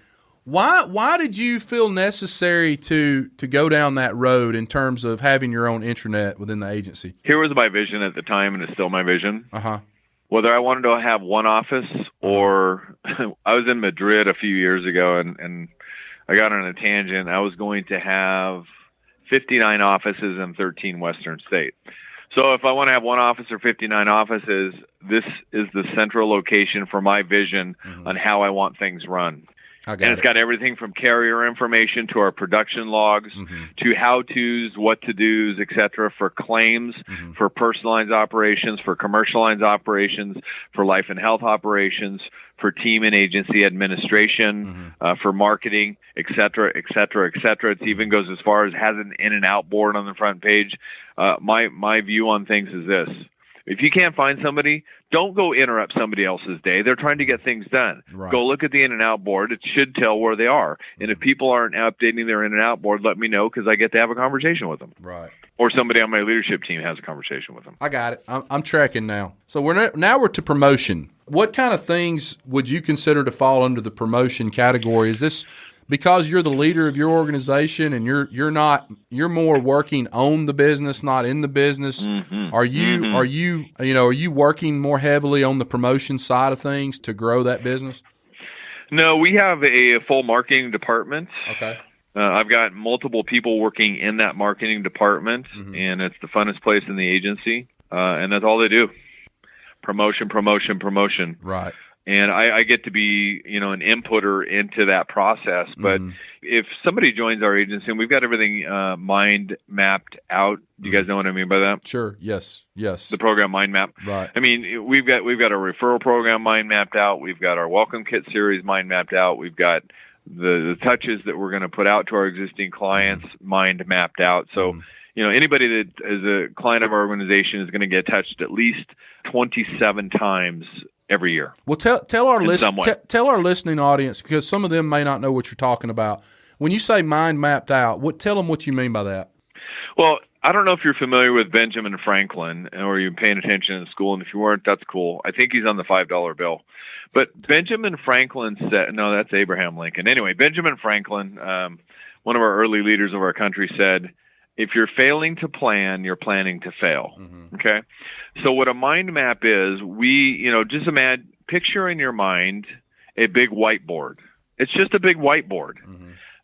why did you feel necessary to go down that road in terms of having your own intranet within the agency? Here was my vision at the time, and it's still my vision. Uh-huh. Whether I wanted to have one office or I was in Madrid a few years ago and I got on a tangent. I was going to have 59 offices in 13 Western states. So if I want to have one office or 59 offices, this is the central location for my vision on how I want things run. It's got everything from carrier information to our production logs to how-tos, what-to-dos, et cetera, for claims, for personal lines operations, for commercial lines operations, for life and health operations, for team and agency administration, for marketing, et cetera, et cetera, et cetera. It even goes as far as has an in and out board on the front page. My view on things is this. If you can't find somebody, don't go interrupt somebody else's day. They're trying to get things done. Right. Go look at the in and out board. It should tell where they are. And if people aren't updating their in and out board, let me know because I get to have a conversation with them. Right. Or somebody on my leadership team has a conversation with them. I got it. I'm tracking now. So we're to promotion. What kind of things would you consider to fall under the promotion category? Is this because you're the leader of your organization and you're more working on the business, not in the business? Are you working more heavily on the promotion side of things to grow that business? No, we have a full marketing department. Okay. I've got multiple people working in that marketing department, and it's the funnest place in the agency, and that's all they do. Promotion. Right. And I get to be, an inputter into that process. But if somebody joins our agency, and we've got everything mind mapped out, do you guys know what I mean by that? Sure. Yes. The program mind map. Right. I mean, we've got a referral program mind mapped out. We've got our welcome kit series mind mapped out. We've got the touches that we're going to put out to our existing clients mind mapped out. So, anybody that is a client of our organization is going to get touched at least 27 times every year. Well, tell our listening audience, because some of them may not know what you're talking about. When you say mind mapped out, tell them what you mean by that. Well, I don't know if you're familiar with Benjamin Franklin or you're paying attention in school, and if you weren't, that's cool. I think he's on the $5 bill. But Benjamin Franklin said, no, that's Abraham Lincoln. Anyway, Benjamin Franklin, one of our early leaders of our country, said, if you're failing to plan, you're planning to fail. Okay? So what a mind map is, just picture in your mind a big whiteboard. It's just a big whiteboard.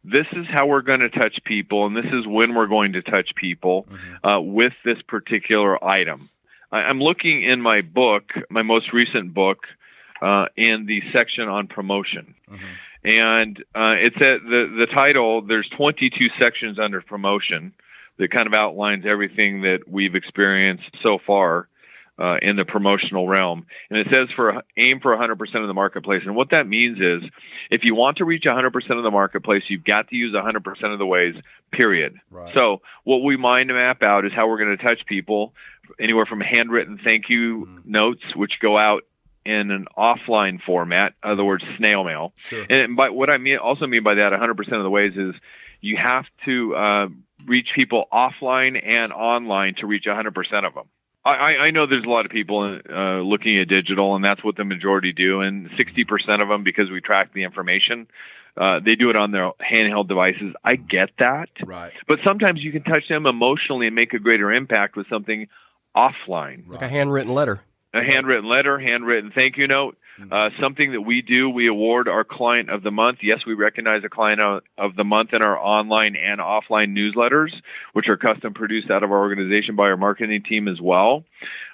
This is how we're going to touch people, and this is when we're going to touch people with this particular item. I'm looking in my book, my most recent book, in the section on promotion. And it's at the title, there's 22 sections under promotion that kind of outlines everything that we've experienced so far in the promotional realm. And it says aim for 100% of the marketplace. And what that means is if you want to reach 100% of the marketplace, you've got to use 100% of the ways, period. Right. So what we mind map out is how we're going to touch people, anywhere from handwritten thank you notes, which go out in an offline format, in other words, snail mail. Sure. And by what I also mean by that 100% of the ways is you have to reach people offline and online to reach 100% of them. I know there's a lot of people looking at digital, and that's what the majority do. And 60% of them, because we track the information, they do it on their handheld devices. I get that. Right. But sometimes you can touch them emotionally and make a greater impact with something offline. Like a handwritten letter. A handwritten letter, handwritten thank you note. Something that we do, we award our Client of the Month. Yes, we recognize a Client of the Month in our online and offline newsletters, which are custom produced out of our organization by our marketing team as well.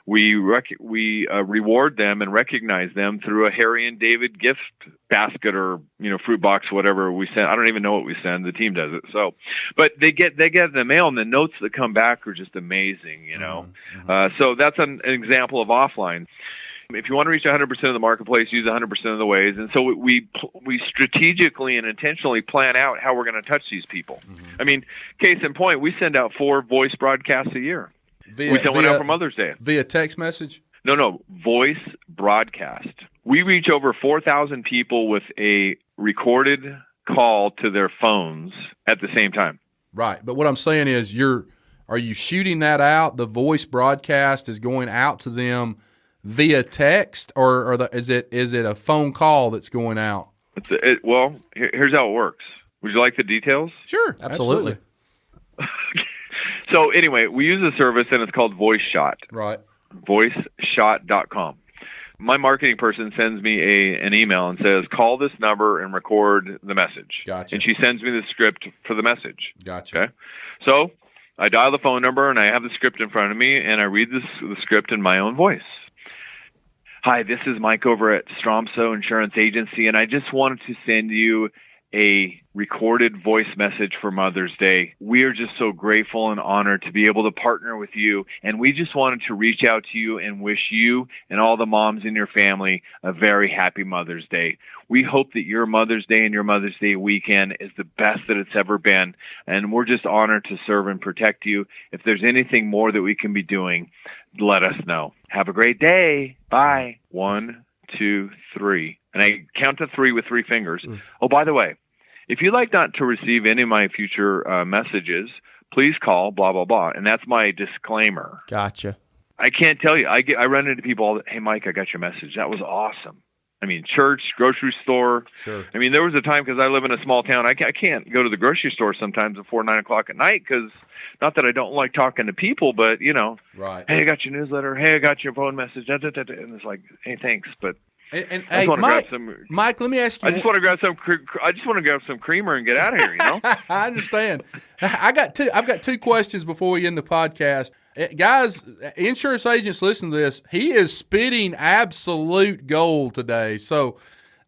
We reward them and recognize them through a Harry and David gift basket or fruit box, whatever we send. I don't even know what we send. The team does it. So, but they get the mail, and the notes that come back are just amazing. So that's an example of offline. If you want to reach 100% of the marketplace, use 100% of the ways. And so we strategically and intentionally plan out how we're going to touch these people. I mean, case in point, we send out 4 voice broadcasts a year. We sent one out for Mother's Day. Via text message? No, voice broadcast. We reach over 4,000 people with a recorded call to their phones at the same time. Right. But what I'm saying is are you shooting that out? The voice broadcast is going out to them via text, or is it a phone call that's going out? Well, here's how it works. Would you like the details? Sure, absolutely. So anyway, we use a service, and it's called Voice Shot. Right. VoiceShot.com. My marketing person sends me an email and says, call this number and record the message. Gotcha. And she sends me the script for the message. Gotcha. Okay. So I dial the phone number, and I have the script in front of me, and I read the script in my own voice. Hi, this is Mike over at Stromsoe Insurance Agency, and I just wanted to send you a recorded voice message for Mother's Day. We are just so grateful and honored to be able to partner with you, and we just wanted to reach out to you and wish you and all the moms in your family a very happy Mother's Day. We hope that your Mother's Day and your Mother's Day weekend is the best that it's ever been, and we're just honored to serve and protect you. If there's anything more that we can be doing, let us know. Have a great day. Bye. 1, 2, 3. And I count to 3 with 3 fingers. Oh, by the way, if you'd like not to receive any of my future messages, please call blah, blah, blah. And that's my disclaimer. Gotcha. I can't tell you. I run into people all hey, Mike, I got your message. That was awesome. I mean, church, grocery store. Sure. I mean, there was a time, because I live in a small town, I can't go to the grocery store sometimes before 9 o'clock at night, because not that I don't like talking to people, but, right. Hey, I got your newsletter. Hey, I got your phone message. And it's like, hey, thanks, but And hey, Mike, let me ask you. I just want to grab some creamer and get out of here. I understand. I've got 2 questions before we end the podcast. Guys, insurance agents, listen to this. He is spitting absolute gold today. So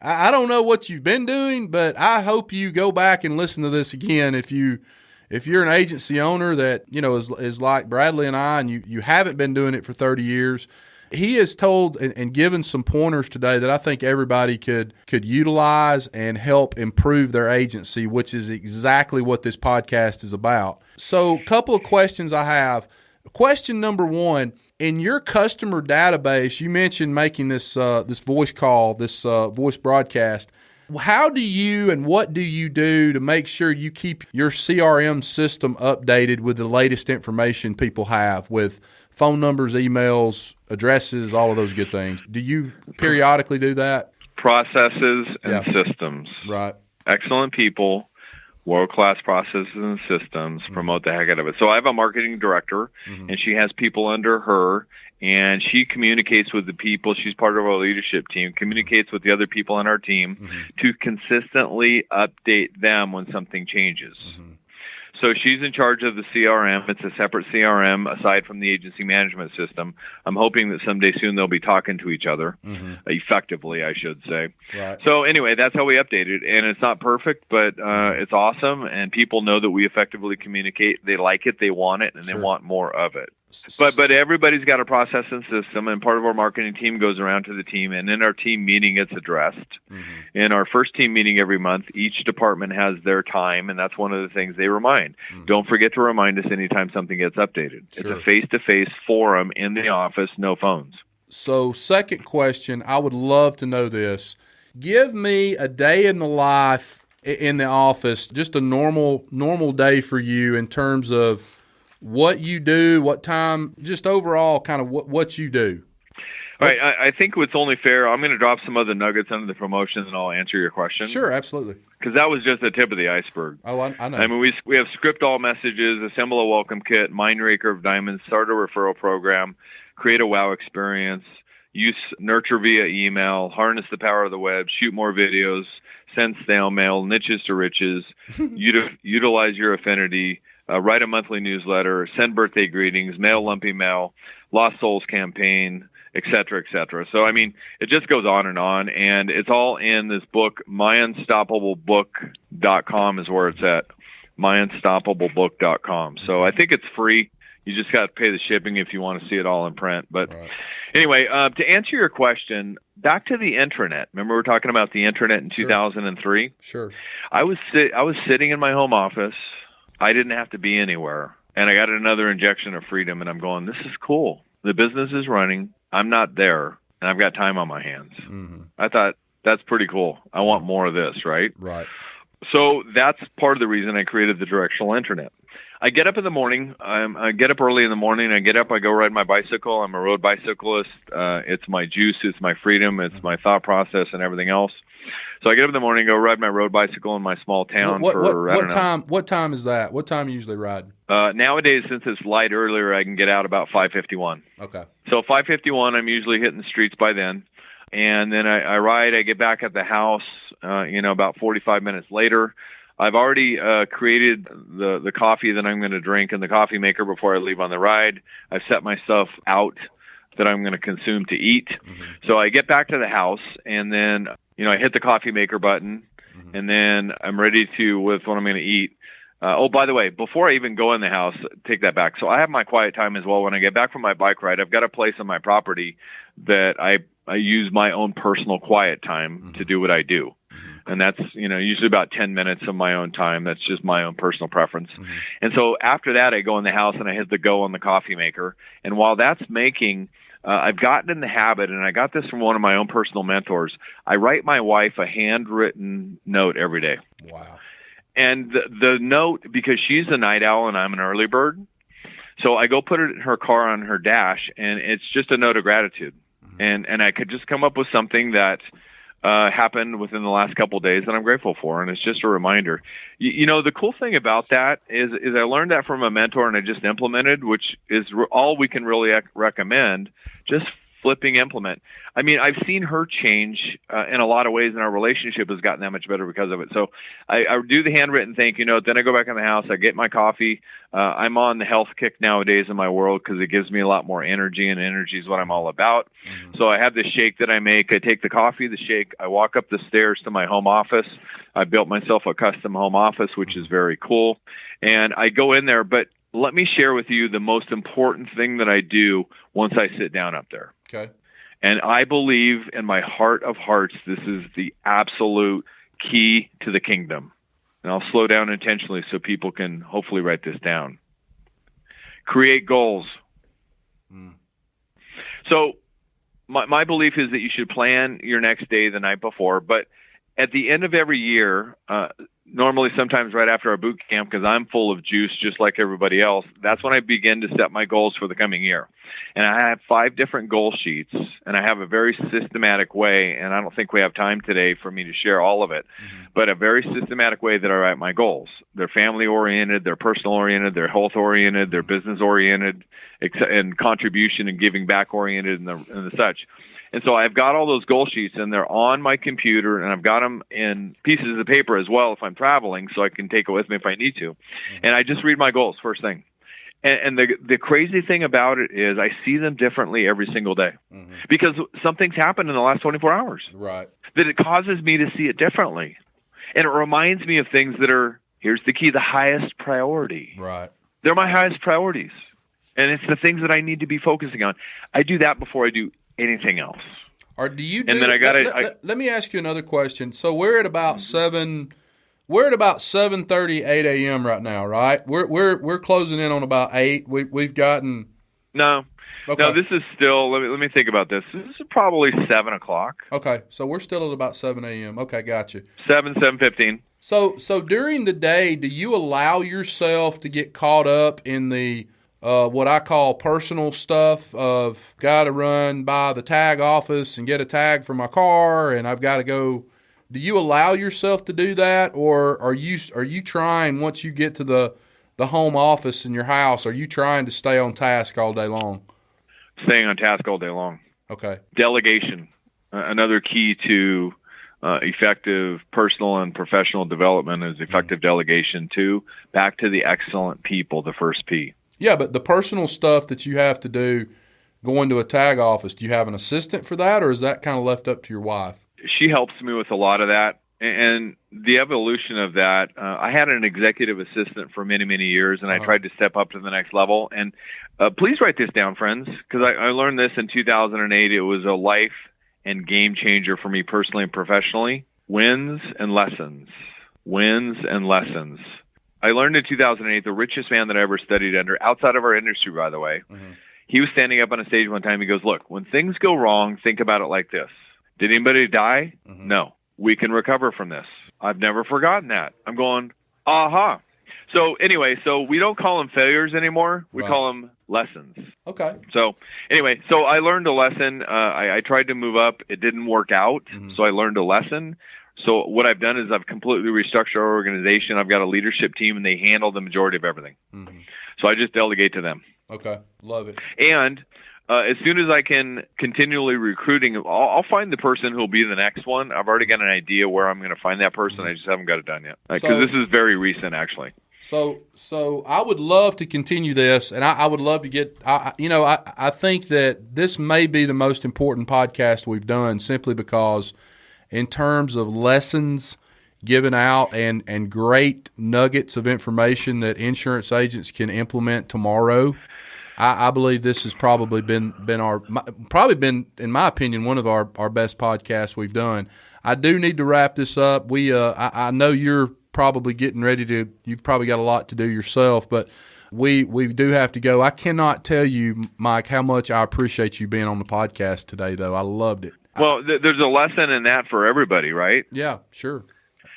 I don't know what you've been doing, but I hope you go back and listen to this again. If you're an agency owner that is like Bradley and I, and you haven't been doing it for 30 years. He has told and given some pointers today that I think everybody could utilize and help improve their agency, which is exactly what this podcast is about. So a couple of questions I have. Question number 1, in your customer database, you mentioned making this voice call, this voice broadcast. How do you and what do you do to make sure you keep your CRM system updated with the latest information people have with phone numbers, emails, addresses, all of those good things? Do you periodically do that? Processes and systems. Right. Excellent people, world-class processes and systems, promote the heck out of it. So I have a marketing director, and she has people under her, and she communicates with the people. She's part of our leadership team, communicates with the other people on our team to consistently update them when something changes. So she's in charge of the CRM. It's a separate CRM aside from the agency management system. I'm hoping that someday soon they'll be talking to each other effectively, I should say. Right. So anyway, that's how we update it. And it's not perfect, but it's awesome. And people know that we effectively communicate. They like it, they want it, and they want more of it. But everybody's got a process and system, and part of our marketing team goes around to the team, and in our team meeting, it's addressed. In our first team meeting every month, each department has their time, and that's one of the things they remind. Don't forget to remind us anytime something gets updated. It's a face-to-face forum in the office, no phones. So second question, I would love to know this. Give me a day in the life in the office, just a normal day for you in terms of what you do, what time, just overall kind of what you do. All right, I think what's only fair, I'm going to drop some other nuggets under the promotion, and I'll answer your question. Sure, absolutely. Because that was just the tip of the iceberg. Oh, I know. I mean, we have script all messages, assemble a welcome kit, Mindraker of Diamonds, start a referral program, create a wow experience, nurture via email, harness the power of the web, shoot more videos, send snail mail, niches to riches, utilize your affinity, write a monthly newsletter, send birthday greetings, mail lumpy mail, Lost Souls campaign, et cetera, et cetera. So, I mean, it just goes on, and it's all in this book. MyUnstoppableBook.com is where it's at, MyUnstoppableBook.com. So I think it's free. You just got to pay the shipping if you want to see it all in print. But anyway, to answer your question, back to the intranet. Remember we were talking about the intranet in 2003? Sure. I was sitting in my home office. I didn't have to be anywhere. And I got another injection of freedom, and I'm going, this is cool. The business is running. I'm not there, and I've got time on my hands. Mm-hmm. I thought, that's pretty cool. I want more of this, right? Right. So that's part of the reason I created the directional internet. I get up in the morning. I get up early in the morning. I go ride my bicycle. I'm a road bicyclist. It's my juice. It's my freedom. It's my thought process and everything else. So I get up in the morning, go ride my road bicycle in my small town. What time is that? What time you usually ride? Nowadays, since it's light earlier, I can get out about 5:51. Okay. So 5:51, I'm usually hitting the streets by then. And then I ride. I get back at the house, about 45 minutes later. I've already created the coffee that I'm going to drink in the coffee maker before I leave on the ride. I've set my stuff out that I'm going to consume to eat. Mm-hmm. So I get back to the house, and then I hit the coffee maker button, mm-hmm. and then I'm ready with what I'm going to eat. By the way, before I even go in the house, take that back. So I have my quiet time as well. When I get back from my bike ride, I've got a place on my property that I use my own personal quiet time mm-hmm. to do what I do. And that's, usually about 10 minutes of my own time. That's just my own personal preference. Mm-hmm. And so after that, I go in the house and I hit the go on the coffee maker. And while that's making, I've gotten in the habit, and I got this from one of my own personal mentors, I write my wife a handwritten note every day. Wow. And the note, because she's a night owl and I'm an early bird, so I go put it in her car on her dash, and it's just a note of gratitude. Mm-hmm. And I could just come up with something that happened within the last couple of days that I'm grateful for, and it's just a reminder. The cool thing about that is I learned that from a mentor, and I just implemented, which is all we can really recommend, just flipping implement. I mean, I've seen her change in a lot of ways, and our relationship has gotten that much better because of it. So I do the handwritten thank you note, then I go back in the house, I get my coffee. I'm on the health kick nowadays in my world because it gives me a lot more energy, and energy is what I'm all about. Mm-hmm. So I have this shake that I make. I take the coffee, the shake, I walk up the stairs to my home office. I built myself a custom home office, which is very cool. And I go in there, but let me share with you the most important thing that I do once I sit down up there. Okay. And I believe in my heart of hearts, this is the absolute key to the kingdom. And I'll slow down intentionally so people can hopefully write this down. Create goals. Mm. So my belief is that you should plan your next day the night before, but at the end of every year, normally sometimes right after our boot camp, because I'm full of juice just like everybody else, that's when I begin to set my goals for the coming year. And I have 5 different goal sheets, and I have a very systematic way, and I don't think we have time today for me to share all of it, mm-hmm. but a very systematic way that I write my goals. They're family-oriented, they're personal-oriented, they're health-oriented, they're business-oriented, and contribution and giving back-oriented and the such. And so I've got all those goal sheets, and they're on my computer, and I've got them in pieces of paper as well if I'm traveling, so I can take it with me if I need to. Mm-hmm. And I just read my goals first thing. And the crazy thing about it is I see them differently every single day, mm-hmm. because something's happened in the last 24 hours. Right. That it causes me to see it differently. And it reminds me of things that are, here's the key, the highest priority. Right. They're my highest priorities. And it's the things that I need to be focusing on. I do that before I do anything else. Or do you? And then let me ask you another question. So we're at about 7:30, 8 a.m. right now, right? We're closing in on about 8. We've gotten. No, Okay. No, this is still. Let me think about this. This is probably 7 o'clock. Okay, so we're still at about 7 a.m. Okay, gotcha. 7:15. So during the day, do you allow yourself to get caught up in the what I call personal stuff of got to run by the tag office and get a tag for my car, and I've got to go? Do you allow yourself to do that, or are you trying once you get to the home office in your house? Are you trying to stay on task all day long? Staying on task all day long. Okay. Delegation, another key to effective personal and professional development is effective delegation too. Back to the excellent people, the first P. Yeah, but the personal stuff that you have to do going to a tag office, do you have an assistant for that, or is that kind of left up to your wife? She helps me with a lot of that. And the evolution of that, I had an executive assistant for many, many years, and I tried to step up to the next level. And please write this down, friends, because I learned this in 2008. It was a life and game changer for me personally and professionally. Wins and lessons. Wins and lessons. I learned in 2008, the richest man that I ever studied under, outside of our industry, by the way, he was standing up on a stage one time. He goes, look, when things go wrong, think about it like this. Did anybody die? No. We can recover from this. I've never forgotten that. I'm going, aha. So anyway, so we don't call them failures anymore. We call them lessons. Okay. So anyway, so I learned a lesson. I tried to move up. It didn't work out. So I learned a lesson. So what I've done is I've completely restructured our organization. I've got a leadership team, and they handle the majority of everything. So I just delegate to them. Okay. Love it. And as soon as I can continually recruiting, I'll find the person who will be the next one. I've already got an idea where I'm going to find that person. I just haven't got it done yet. Because this is very recent, actually. So I would love to continue this, and I would love to get, I think that this may be the most important podcast we've done simply because in terms of lessons given out and great nuggets of information that insurance agents can implement tomorrow, I believe this has probably been in my opinion, one of our best podcasts we've done. I do need to wrap this up. I know you're probably getting ready to. You've probably got a lot to do yourself, but we do have to go. I cannot tell you, Mike, how much I appreciate you being on the podcast today. Though I loved it. Well, there's a lesson in that for everybody, right? Yeah, sure.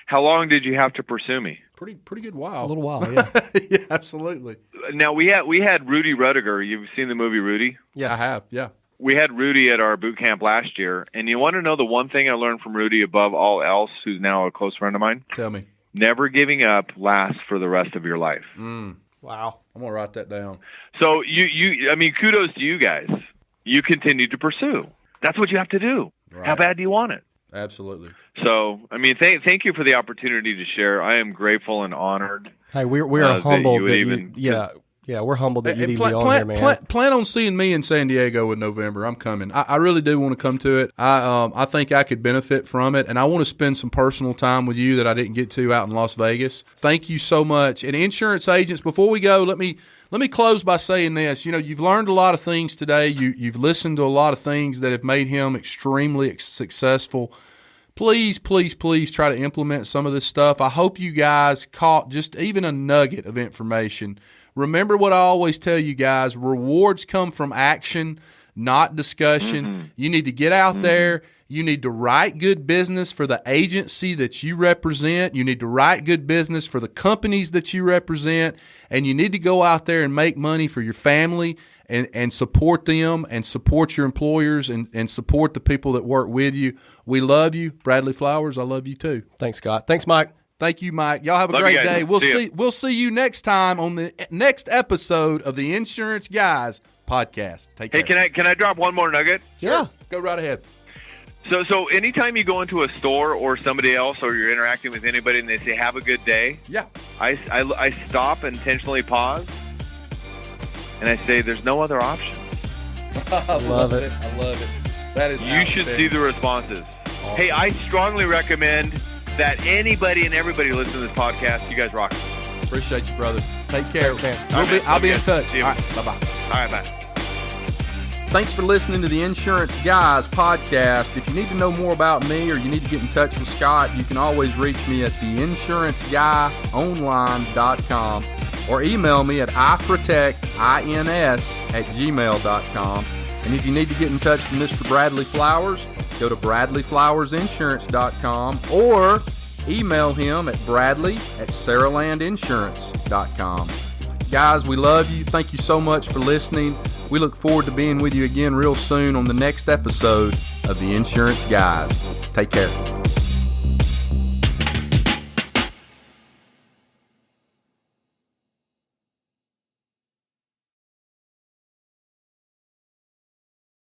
How long did you have to pursue me? Pretty good while. A little while, yeah. Yeah, absolutely. Now we had Rudy Rudiger. You've seen the movie Rudy? Yes, I have. Yeah. We had Rudy at our boot camp last year, and you want to know the one thing I learned from Rudy above all else, who's now a close friend of mine? Tell me. Never giving up lasts for the rest of your life. Wow. I'm going to write that down. So kudos to you guys. You continue to pursue. That's what you have to do. Right. How bad do you want it? Absolutely. So, thank you for the opportunity to share. I am grateful and honored. Hey, we are humbled we're humbled that you'd even be on here, man. Plan on seeing me in San Diego in November. I'm coming. I really do want to come to it. I think I could benefit from it, and I want to spend some personal time with you that I didn't get to out in Las Vegas. Thank you so much. And insurance agents, before we go, let me close by saying this. You've learned a lot of things today. You've listened to a lot of things that have made him extremely successful. Please, please, please try to implement some of this stuff. I hope you guys caught just even a nugget of information. Remember what I always tell you guys, rewards come from action, not discussion. You need to get out there. You need to write good business for the agency that you represent. You need to write good business for the companies that you represent. And you need to go out there and make money for your family and support them and support your employers and support the people that work with you. We love you. Bradley Flowers, I love you too. Thanks, Scott. Thanks, Mike. Thank you, Mike. Y'all have a great day. We'll see you next time on the next episode of the Insurance Guys podcast. Take care. Hey, can I drop one more nugget? Sure. Go right ahead. So anytime you go into a store or somebody else or you're interacting with anybody and they say, have a good day, I stop and intentionally pause, and I say, there's no other option. I love it. That is You should see the responses. Awesome. Hey, I strongly recommend that anybody and everybody listen to this podcast. You guys rock. Appreciate you, brother. Take care. I'll be in touch. All right, bye-bye. All right, bye. Thanks for listening to the Insurance Guys podcast. If you need to know more about me or you need to get in touch with Scott, you can always reach me at theinsuranceguy.online.com. or email me at iprotectins@gmail.com. And if you need to get in touch with Mr. Bradley Flowers, go to bradleyflowersinsurance.com or email him at bradley@saralandinsurance.com. Guys, we love you. Thank you so much for listening. We look forward to being with you again real soon on the next episode of The Insurance Guys. Take care.